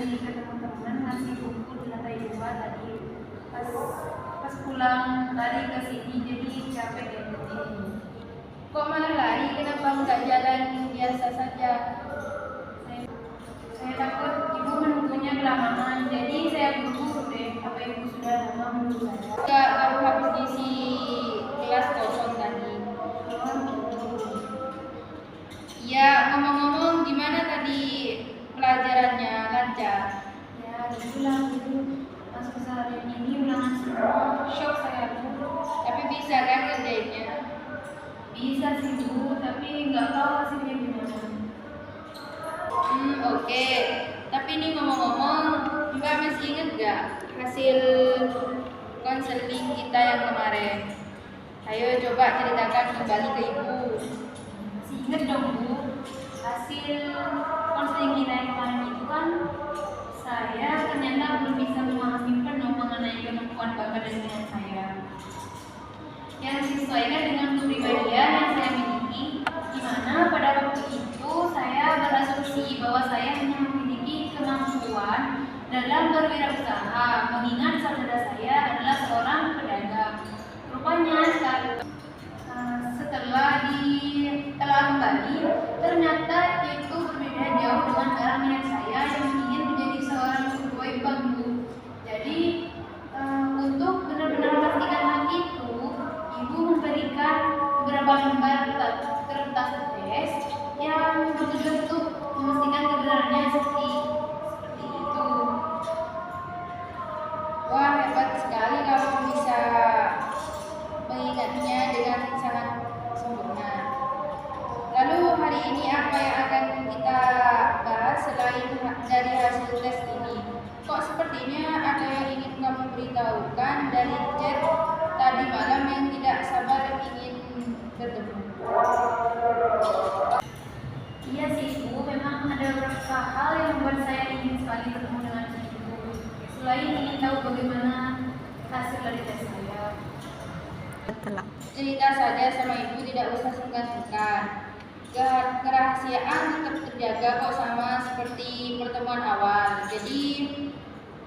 lagi ketemu teman ngasih buku di lantai 2 tadi. Pas pulang lari ke sini jadi capek ya begini. Kok malah lari? Kenapa nggak jalan biasa saja? Saya takut ibu menunggunya kelamaan, jadi saya buru-buru deh. Apa ibu sudah lama menunggu saya? Nggak, kamu habis diisi kelas kosong tadi. Ya, ngomong-ngomong, gimana tadi pelajarannya? Lancar? Ya, diulang dulu. Pas keseharian ini ulangan semua. Shock saya bu. Tapi bisa kan ngerjainnya? Bisa sih bu, tapi nggak tahu hasilnya gimana. Oke. Tapi ini ngomong-ngomong, Mbak masih ingat nggak hasil konseling kita yang kemarin? Ayo coba ceritakan kembali ke ibu. Masih ingat dong bu, hasil konseling kita yang kemarin itu kan saya ternyata belum bisa memahami penuh mengenai kemampuan bakat dan minat saya yang disesuaikan dengan kepribadian yang saya miliki, di mana pada waktu itu saya berasumsi bahwa saya hanya memiliki kemampuan dalam berwirausaha, mengingat saudara saya adalah seorang pedagang. Rupanya setelah kembali, ternyata itu berbeda jauh dengan arah minat saya yang ingin menjadi seorang pegawai bank bu. Jadi untuk benar-benar memastikan hal itu, ibu memberikan beberapa lembar kertas tes yang bertujuan untuk memastikan kebenarannya seperti itu. Wah, hebat sekali kamu bisa mengingatnya dengan sangat sempurna. Lalu hari ini apa yang akan kita bahas selain dari hasil tes ini? Kok sepertinya ada yang ingin kamu beritahukan dari chat tadi malam yang tidak sabar ingin bertemu? Iya sih ibu, memang ada beberapa hal yang membuat saya ingin sekali bertemu dengan ibu. Selain ingin tahu bagaimana hasil dari tes saya. Cerita saja sama ibu, tidak usah sungkan-sungkan. Kerahasiaan tetap terjaga kok, sama seperti pertemuan awal. Jadi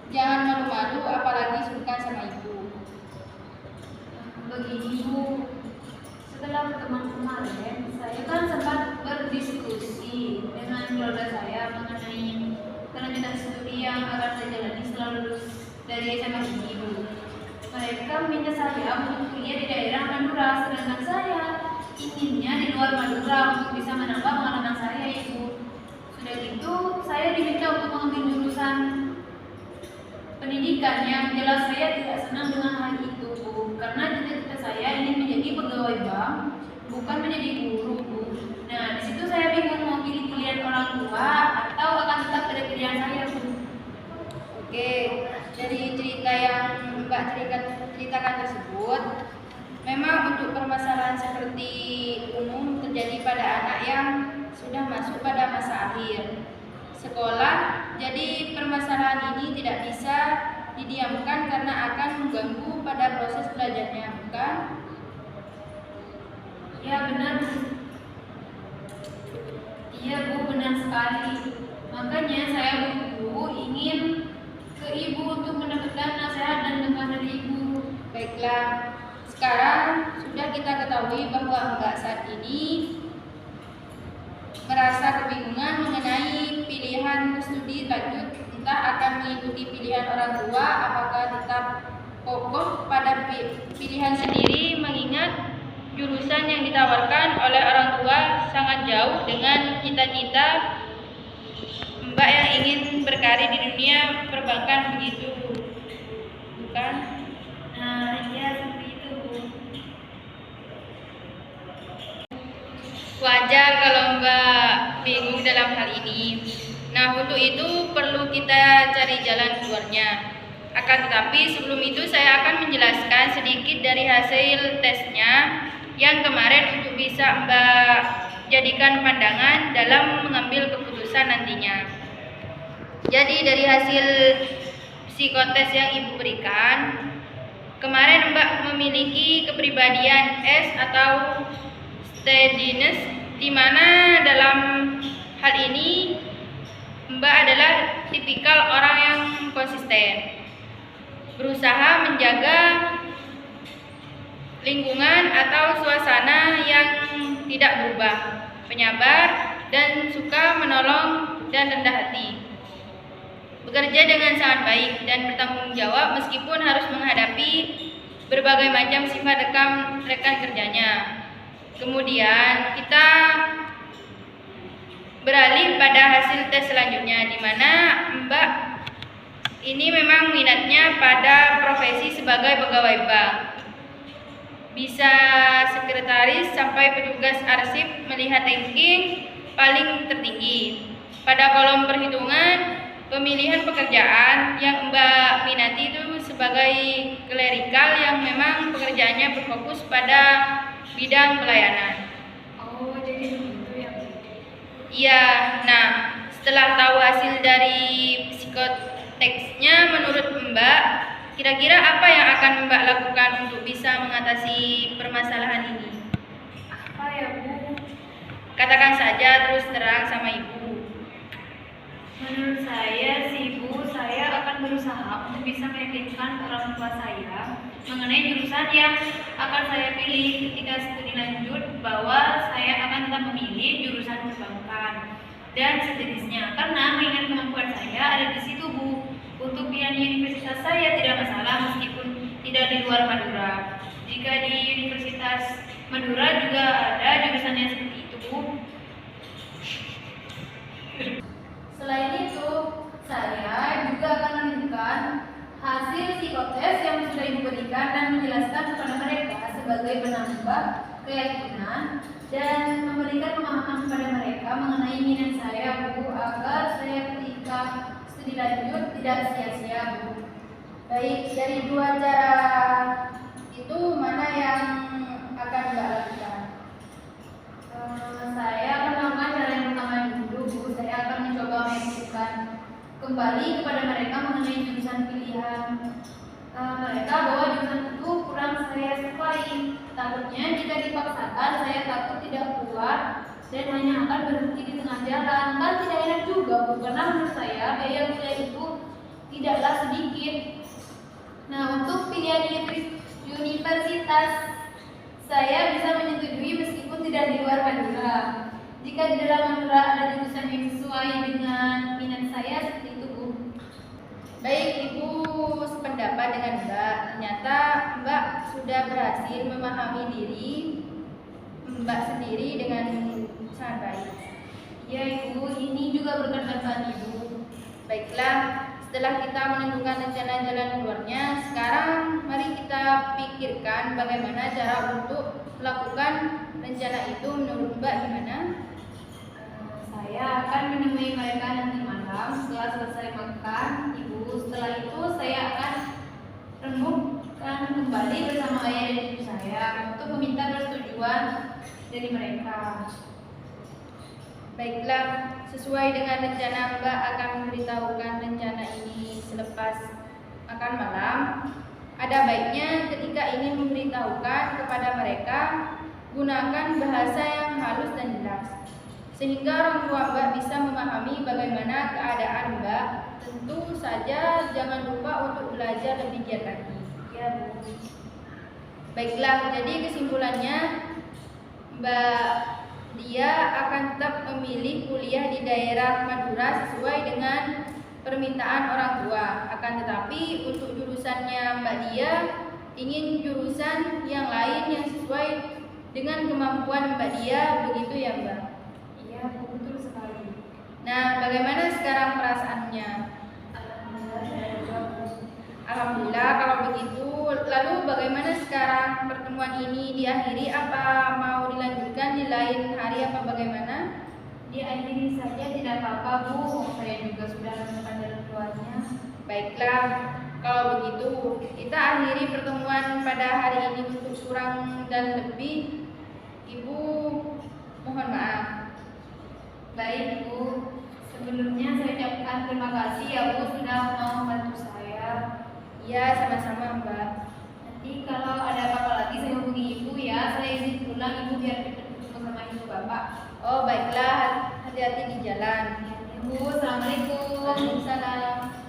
jangan malu-malu, apalagi sungkan sama ibu. Begini bu, setelah pertemuan kemarin, saya kan sempat berdiskusi dengan keluarga saya mengenai kelanjutan studi yang akan saya jalani setelah lulus dari SMA ini bu. Mereka minta saya untuk kuliah di daerah Madura, sedangkan saya inginnya di luar Madura untuk bisa menambah pengalaman saya ibu. Sudah gitu, saya diminta untuk mengambil jurusan pendidikan yang jelas saya tidak senang dengan hal itu bu. Karena cita-cita saya ingin menjadi pegawai bank, bukan menjadi guru bu. Nah, di situ saya bingung mau pilih pilihan orang tua atau akan tetap pada pilihan saya bu. Oke, dari cerita yang Mbak ceritakan tersebut, memang untuk permasalahan seperti umum terjadi pada anak yang sudah masuk pada masa akhir sekolah. Jadi permasalahan ini tidak bisa didiamkan karena akan mengganggu pada proses belajarnya, bukan? Ya benar. Iya bu, benar sekali. Makanya saya bu ingin ke ibu untuk mendapatkan nasihat dan dukungan dari ibu. Baiklah, sekarang sudah kita ketahui bahwa Mbak saat ini merasa kebingungan mengenai pilihan studi lanjut, entah akan mengikuti pilihan orang tua, apakah tetap kokoh pada pilihan sendiri, mengingat jurusan yang ditawarkan oleh orang tua sangat jauh dengan cita-cita Mbak yang ingin berkarir di dunia perbankan, begitu, bukan? Nah, iya seperti itu bu. Wajar kalau Mbak bingung dalam hal ini. Nah, untuk itu perlu kita cari jalan keluarnya. Akan tetapi sebelum itu saya akan menjelaskan sedikit dari hasil tesnya yang kemarin untuk bisa Mbak jadikan pandangan dalam mengambil keputusan nantinya. Jadi dari hasil psikotes yang Ibu berikan, kemarin Mbak memiliki kepribadian S atau steadiness, di mana dalam hal ini Mbak adalah tipikal orang yang konsisten, berusaha menjaga lingkungan atau suasana yang tidak berubah, penyabar dan suka menolong dan rendah hati. Bekerja dengan sangat baik dan bertanggung jawab meskipun harus menghadapi berbagai macam sifat rekan kerjanya. Kemudian kita beralih pada hasil tes selanjutnya, di mana Mbak ini memang minatnya pada profesi sebagai pegawai bank. Bisa sekretaris sampai petugas arsip, melihat ranking paling tertinggi. Pada kolom perhitungan pemilihan pekerjaan yang Mbak minati itu sebagai klerikal yang memang pekerjaannya berfokus pada bidang pelayanan. Oh, jadi begitu ya. Iya, nah setelah tahu hasil dari psikoteksnya, menurut Mbak, kira-kira apa yang akan Mbak lakukan untuk bisa mengatasi permasalahan ini? Apa ya, Bu? Katakan saja terus terang sama Ibu. Menurut saya sih, Bu, saya akan berusaha untuk bisa meyakinkan orang tua saya mengenai jurusan yang akan saya pilih ketika studi lanjut, bahwa saya akan tetap memilih jurusan perbankan dan sejenisnya, karena mengingat kemampuan saya ada di situ, Bu. Untuk pilihan universitas saya tidak masalah meskipun tidak di luar Madura. Jika di Universitas Madura juga ada jurusan yang seperti itu, Bu. Selain itu, saya juga akan menunjukkan hasil psikotes yang sudah Ibu berikan dan menjelaskan kepada mereka sebagai penambah keyakinan dan memberikan pemahaman kepada mereka mengenai minat saya, Bu, agar saya ketika studi lanjut tidak sia-sia, Bu. Baik, dari dua cara itu mana yang akan Mbak lakukan? Saya akan melakukan cara yang pertama dulu, Bu. Saya akan mencoba mengingatkan kembali kepada mereka mengenai jurusan pilihan mereka, bahwa jurusan itu kurang saya sukai. Takutnya jika dipaksakan, saya takut tidak kuat dan hanya akan berhenti di tengah jalan. Kan tidak enak juga, Bu, karena menurut saya biaya kuliah itu tidaklah sedikit. Nah, untuk pilihan universitas, saya bisa menyetujui meskipun tidak di luar Madura. Jika di dalam Madura ada jurusan yang sesuai dengan minat saya, seperti itu, Bu. Baik, Ibu sependapat dengan Mbak. Ternyata Mbak sudah berhasil memahami diri Mbak sendiri dengan sangat baik. Ya, Ibu, ini juga berkat bantuan Ibu. Baiklah, setelah kita menentukan rencana jalan keluarnya, sekarang mari kita pikirkan bagaimana cara untuk melakukan rencana itu. Menurut Mbak gimana? Saya akan menemui mereka nanti malam setelah selesai makan, Ibu. Setelah itu saya akan renungkan kembali bersama ayah dan ibu saya untuk meminta persetujuan dari mereka. Baiklah, sesuai dengan rencana Mbak akan memberitahukan rencana ini selepas makan malam. Ada baiknya ketika ingin memberitahukan kepada mereka, gunakan bahasa yang halus dan jelas, sehingga orang tua Mbak bisa memahami bagaimana keadaan Mbak. Tentu saja jangan lupa untuk belajar lebih giat lagi. Ya, Bu. Baiklah, jadi kesimpulannya Mbak Dia akan tetap memilih kuliah di daerah Madura sesuai dengan permintaan orang tua. Akan tetapi untuk jurusannya Mbak Dia ingin jurusan yang lain yang sesuai dengan kemampuan Mbak Dia, begitu ya, Mbak? Iya, Bu, betul sekali. Nah, bagaimana sekarang perasaannya? Alhamdulillah kalau begitu. Lalu bagaimana sekarang pertemuan ini diakhiri? Apa mau dilanjutkan di lain hari apa bagaimana? Diakhiri saja, tidak apa-apa, Bu. Saya juga sudah menemukan jalan keluarnya. Baiklah, kalau begitu kita akhiri pertemuan pada hari ini. Untuk kurang dan lebih, Ibu mohon maaf. Baik, Bu. Sebelumnya saya ucapkan terima kasih ya, Bu, sudah mau membantu saya. Ya, sama-sama, Mbak. Nanti kalau ada apa-apa lagi saya hubungi Ibu ya. Saya izin pulang, Ibu, biar ketemu sama Ibu Bapak. Oh, baiklah, hati-hati di jalan. Ibu, Assalamualaikum. Waalaikumsalam.